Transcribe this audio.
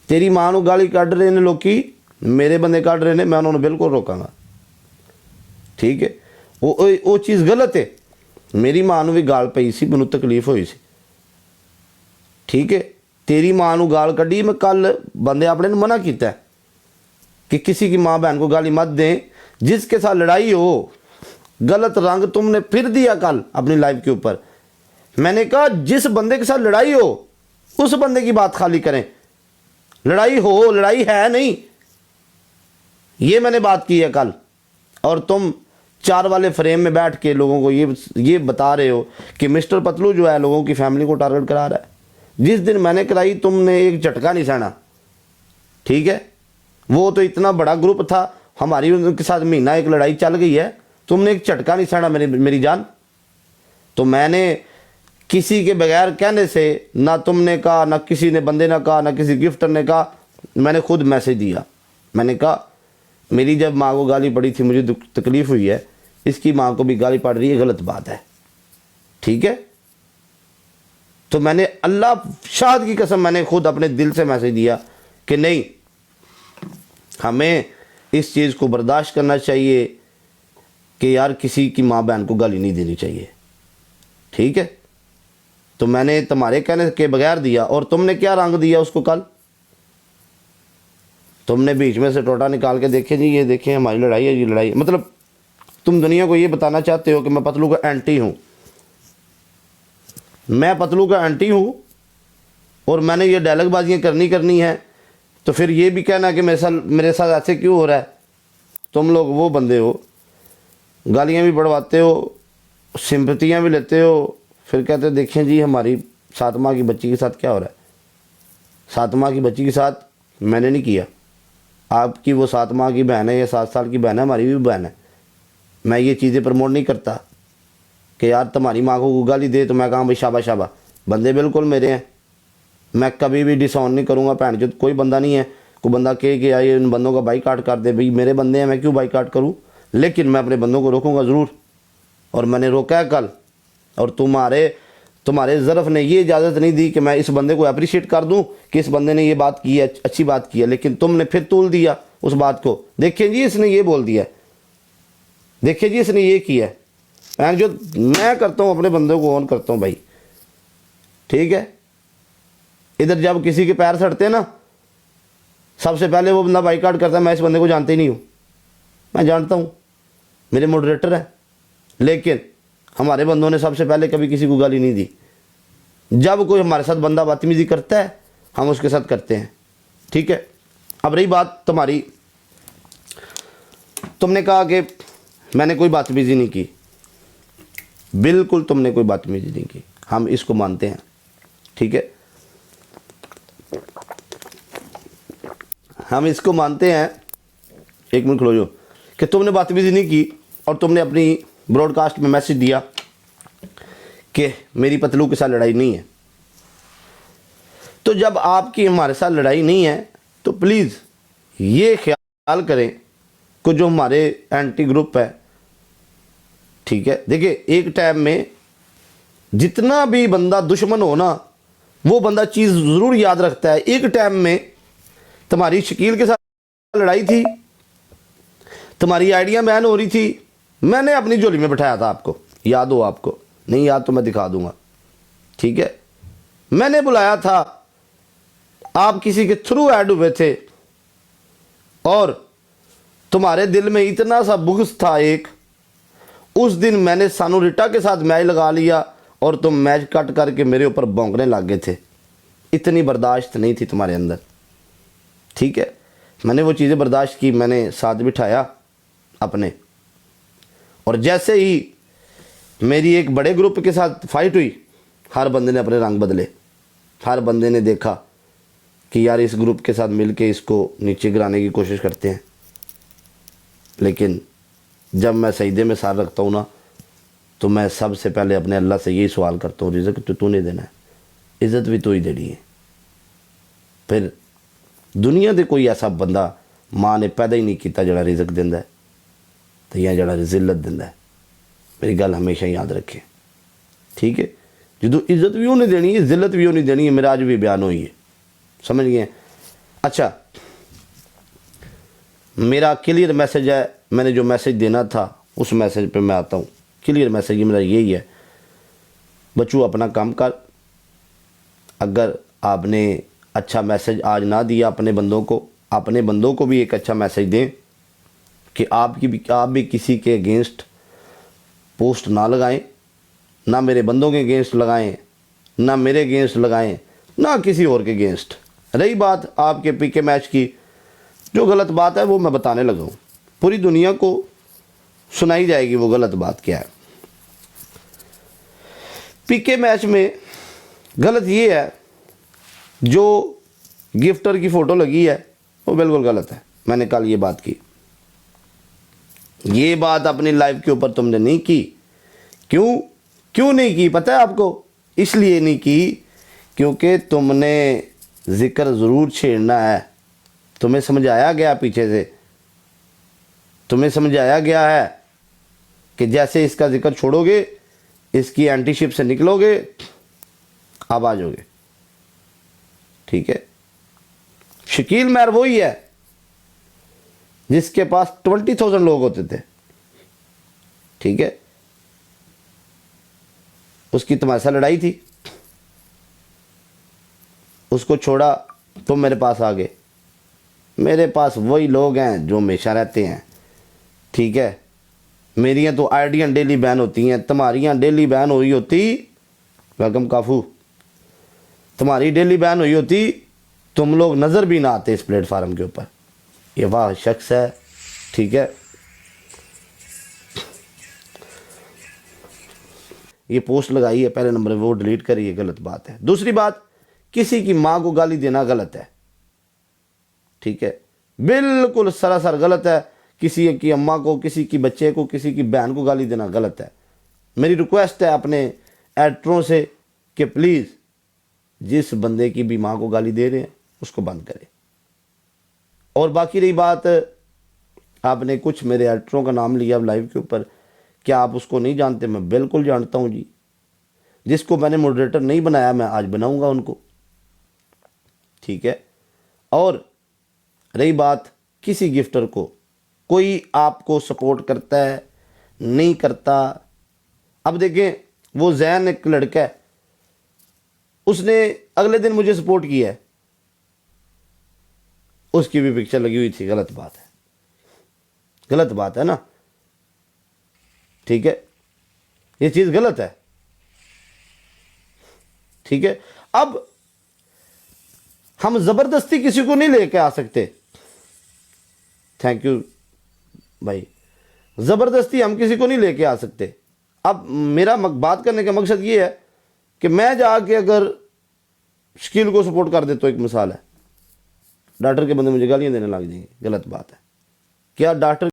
ਤੇਰੀ ਮਾਂ ਨੂੰ ਗਾਲੀ ਕੱਢ ਰਹੇ ਨੇ ਲੋਕੀ, ਮੇਰੇ ਬੰਦੇ ਕੱਢ ਰਹੇ ਨੇ, ਮੈਂ ਉਹਨਾਂ ਨੂੰ ਬਿਲਕੁਲ ਰੋਕਾਂਗਾ। ਠੀਕ ਹੈ, ਉਹ ਚੀਜ਼ ਗਲਤ ਹੈ। ਮੇਰੀ ਮਾਂ ਨੂੰ ਵੀ ਗਾਲ ਪਈ ਸੀ, ਮੈਨੂੰ ਤਕਲੀਫ ਹੋਈ ਸੀ। ਠੀਕ ਹੈ, तेरी माँ ਨੂੰ गाल कढ़ी। मैं कल बंदे अपने मना किया कि किसी की माँ बहन को गाली मत दें, जिसके साथ लड़ाई हो। गलत रंग तुमने फिर दिया कल अपनी लाइफ के ऊपर। मैंने कहा जिस बंदे के साथ लड़ाई हो उस बंदे की बात खाली करें। लड़ाई हो, लड़ाई है नहीं, ये मैंने बात की है कल। और तुम 4 वाले फ्रेम में बैठ के लोगों को ये बता रहे हो कि मिस्टर पतलू जो है लोगों की फैमिली को टारगेट करा रहा है। जिस दिन मैंने कराई तुमने एक झटका नहीं सहना। ठीक है, वो तो इतना बड़ा ग्रुप था, हमारी उनके साथ महीना एक लड़ाई चल गई है, तुमने एक झटका नहीं सहना मेरी जान। तो मैंने किसी के बगैर कहने से, ना तुमने कहा, ना किसी ने बंदे ने कहा, ना किसी गिफ्टर ने कहा, मैंने खुद मैसेज दिया। मैंने कहा मेरी जब माँ को गाली पड़ी थी मुझे तकलीफ़ हुई है, इसकी माँ को भी गाली पड़ रही है, गलत बात है। ठीक है, तो मैंने अल्लाह शाहद की कसम मैंने खुद अपने दिल से मैसेज दिया कि नहीं, हमें इस चीज़ को बर्दाश्त करना चाहिए कि यार किसी की माँ बहन को गाली नहीं देनी चाहिए। ठीक है, तो मैंने तुम्हारे कहने के बगैर दिया। और तुमने क्या रंग दिया उसको कल? तुमने बीच में से टोटा निकाल के देखे जी, ये देखें हमारी लड़ाई है, ये लड़ाई। मतलब तुम दुनिया को ये बताना चाहते हो कि मैं पतलू का एंटी हूँ। मैं पतलू का एंटी हूँ और मैंने ये डायलॉग बाजियाँ करनी है, तो फिर ये भी कहना कि मेरे साथ ऐसे क्यों हो रहा है। तुम लोग वो बंदे हो, गालियाँ भी बढ़वाते हो, सिंपतियाँ भी लेते हो, फिर कहते हो देखें जी हमारी 7 माह की बच्ची के साथ क्या हो रहा है। 7 माह की बच्ची के साथ मैंने नहीं किया। आपकी वो 7 माह की बहन है या 7 साल की बहन है, हमारी भी बहन है। मैं ये चीज़ें प्रमोट नहीं करता कि यार तुम्हारी माँ को गाली दे तो मैं कहाँ भाई शाबा शाबा। बंदे बिल्कुल मेरे हैं, मैं कभी भी डिसऑन नहीं करूँगा। भैन जो कोई बंदा नहीं है, कोई बंदा कहे कि यार इन बंदों का बाईकाट कर दे, भाई मेरे बंदे हैं, मैं क्यों बाईकाट करूँ। लेकिन मैं अपने बंदों को रोकूँगा ज़रूर, और मैंने रोका है कल। और तुम्हारे ज़रफ़ ने ये इजाज़त नहीं दी कि मैं इस बंदे को अप्रिशिएट कर दूँ कि इस बंदे ने ये बात की है, अच्छी बात की है, लेकिन तुमने फिर तूल दिया उस बात को। देखिए जी इसने ये बोल दिया, देखिए जी इसने ये किया है। जो मैं करता हूँ अपने बंदों को ऑन करता हूँ भाई। ठीक है, इधर जब किसी के पैर सड़ते हैं ना, सबसे पहले वो बंदा बाईकाट करता है। मैं इस बंदे को जानते ही नहीं हूँ, मैं जानता हूँ, मेरे मॉडरेटर है, लेकिन हमारे बंदों ने सबसे पहले कभी किसी को गाली नहीं दी। जब कोई हमारे साथ बंदा बदतमीजी करता है हम उसके साथ करते हैं। ठीक है, अब रही बात तुम्हारी, तुमने कहा कि मैंने कोई बदतमीजी नहीं की। बिल्कुल तुमने कोई बदतमीजी नहीं की, हम इसको मानते हैं। ठीक है, हम इसको मानते हैं। एक मिनट खलो जो, कि तुमने बदतमीजी नहीं की और तुमने अपनी ब्रॉडकास्ट में मैसेज दिया कि मेरी पतलू के साथ लड़ाई नहीं है। तो जब आपकी हमारे साथ लड़ाई नहीं है तो प्लीज़ ये ख्याल करें कि जो हमारे एंटी ग्रुप है, ठीक है, देखिए एक टाइम में जितना भी बंदा दुश्मन हो ना, वो बंदा चीज़ ज़रूर याद रखता है। एक टाइम में तुम्हारी शकील के साथ लड़ाई थी, तुम्हारी आइडिया बैन हो रही थी, मैंने अपनी झोली में बिठाया था। आपको याद हो? आपको नहीं याद तो मैं दिखा दूंगा। ठीक है, मैंने बुलाया था, आप किसी के थ्रू ऐड हुए थे और तुम्हारे दिल में इतना सा बुग़्ज़ था एक। उस दिन मैंने सानू रिटा के साथ मैच लगा लिया और तुम मैच कट करके मेरे ऊपर भौंकने लग गए थे। इतनी बर्दाश्त नहीं थी तुम्हारे अंदर। ठीक है, मैंने वो चीज़ें बर्दाश्त की, मैंने साथ बिठाया अपने। और जैसे ही मेरी एक बड़े ग्रुप के साथ फाइट हुई, हर बंदे ने अपने रंग बदले। हर बंदे ने देखा कि यार इस ग्रुप के साथ मिलके इसको नीचे गिराने की कोशिश करते हैं। लेकिन जब मैं सजदे में सर रखता हूँ ना, तो मैं सबसे पहले अपने अल्लाह से यही सवाल करता हूँ, रिज़्क़ तो तूने देना है, इज़्ज़त भी तू ही देनी है। फिर दुनिया दे कोई ऐसा बंदा माँ ने पैदा ही नहीं किया जड़ा रिज़्क़ देंदा है तो या जड़ा जिल्लत देंदा है। मेरी गल हमेशा याद रखें। ठीक है, जो इज़्ज़त भी उन्हें देनी है, जिल्लत भी उन्हें देनी है। मेरा आज भी बयान हुई है, समझ गए। अच्छा, मेरा क्लियर मैसेज है, मैंने जो मैसेज देना था उस मैसेज पे मैं आता हूँ। क्लियर मैसेज मेरा यही है, बच्चों अपना काम कर। अगर आपने अच्छा मैसेज आज ना दिया अपने बंदों को भी एक अच्छा मैसेज दें कि आप भी किसी के अगेंस्ट पोस्ट ना लगाएं, ना मेरे बंदों के अगेंस्ट लगाएं, ना मेरे अगेंस्ट लगाएं, ना किसी और के अगेंस्ट। रही बात आपके पीके मैच की, जो गलत बात है वो मैं बताने लगा हूँ, पूरी दुनिया को सुनाई जाएगी वो गलत बात क्या है। पीके मैच में गलत ये है, जो गिफ्टर की फ़ोटो लगी है वो बिल्कुल गलत है। मैंने कल ये बात की, ये बात अपनी लाइफ के ऊपर तुमने नहीं की। क्यों नहीं की पता है आपको? इसलिए नहीं की क्योंकि तुमने जिक्र ज़रूर छेड़ना है। तुम्हें समझाया गया, पीछे से तुम्हें समझाया गया है कि जैसे इसका जिक्र छोड़ोगे, इसकी एंटीशिप से निकलोगे, आप आ जाओगे। ठीक है, शकील मैर वही है जिसके पास 20,000 लोग होते थे। ठीक है, उसकी तमाशा लड़ाई थी, उसको छोड़ा तो मेरे पास आ गए। मेरे पास वही लोग हैं जो हमेशा रहते हैं। ठीक है, मेरियां तो आईडियाँ डेली बैन होती हैं, तुम्हारियां डेली बैन हुई होती, वेलकम काफू, तुम्हारी डेली बैन हुई होती, तुम लोग नज़र भी ना आते इस प्लेटफार्म के ऊपर। ये वाह शख्स है। ठीक है, ये पोस्ट लगाई है पहले नंबर पे, वो डिलीट करिए, गलत बात है। दूसरी बात, किसी की माँ को गाली देना गलत है। ठीक है, बिल्कुल सरासर गलत है। किसी की अम्मा को, किसी की बच्चे को, किसी की बहन को गाली देना गलत है। मेरी रिक्वेस्ट है अपने एक्टरों से कि प्लीज़ जिस बंदे की भी माँ को गाली दे रहे हैं उसको बंद करें। और बाकी रही बात, आपने कुछ मेरे एक्टरों का नाम लिया लाइव के ऊपर, क्या आप उसको नहीं जानते? मैं बिल्कुल जानता हूँ जी। जिसको मैंने मॉडरेटर नहीं बनाया मैं आज बनाऊंगा उनको। ठीक है, और रही बात किसी गिफ्टर को, कोई आपको सपोर्ट करता है नहीं करता। अब देखें, वो जैन एक लड़का है, उसने अगले दिन मुझे सपोर्ट किया है, उसकी भी पिक्चर लगी हुई थी। गलत बात है, गलत बात है ना। ठीक है, ये चीज़ गलत है। ठीक है, अब हम ज़बरदस्ती किसी को नहीं लेके आ सकते। थैंक यू भाई, ज़बरदस्ती हम किसी को नहीं लेके आ सकते। अब मेरा बात करने का मकसद ये है कि मैं जाके अगर शकील को सपोर्ट कर दे तो एक मिसाल है, डॉक्टर के बंदे मुझे गालियां देने लग जाएंगे, गलत बात है। क्या डॉक्टर